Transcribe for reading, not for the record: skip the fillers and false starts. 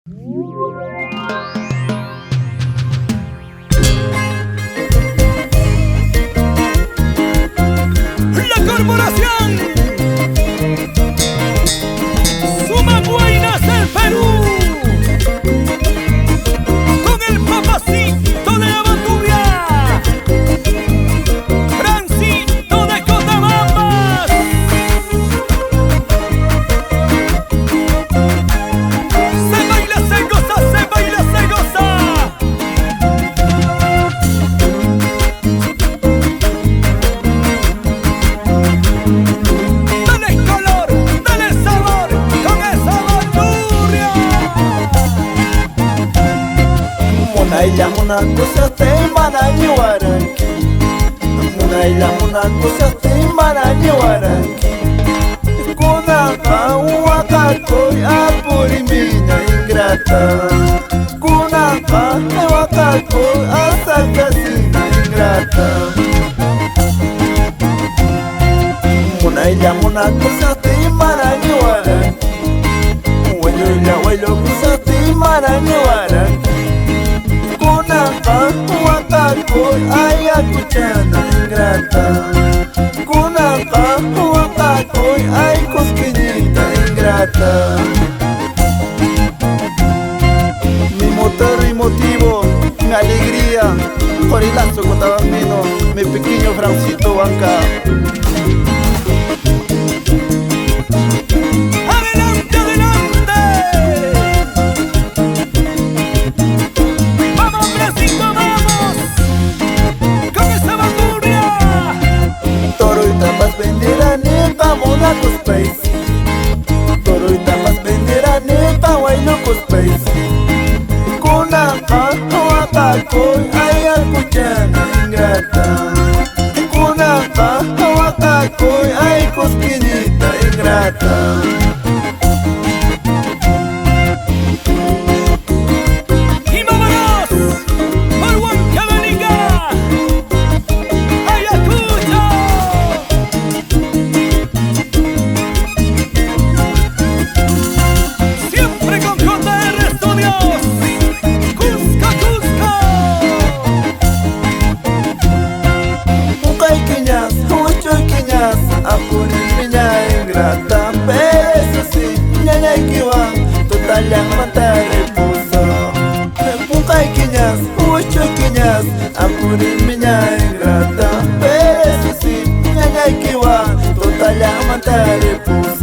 La corporación Suma Buenas del Perú, con el papacito de la Banduvia, Francito de Cotabambas. Se baila, se goza, se baila, se goza. Dale color, dale sabor con esa bandurria. Munaila munakusa te manañi waranki, Munaila munakusa te manañi waranki. Kunaka wakakoy apuri miña ingrata, Kunaka wakakoy asakasina ingrata. Munaila munakusa te manañi waranki, Wayoila waylokusa te manañi waranki. Kunaka wakakoy ayakuchana ingrata, Kunaka wakakoy ay cosquillita ingrata. Mi motor y motivo, mi alegría, por el lazo cotabambino, mi pequeño Francito Banca. Adelante, adelante. Vamos, Francito, vamos. Con esa bandurria. Toro y tapas venderá nepa monacos país, Toro y tapas venderá nepa guaylocos país. Kunaka wakakoy ay alcuchana ingrata, Kunaka wakakoy ay cosquillita ingrata. Y vámonos por Huancavelica, Ayacucho. Siempre con JR Studios, Cusco, Cusco. Ukay quiñas, uchoy quiñas, apuri miña ingrata. Pero eso sí, ñaña ikiwan, total yang mata reposo. Ukay quiñas, uchoy quiñas, apuri miña ingrata. Pero eso sí, ñaña ikiwan, total yang mata reposo.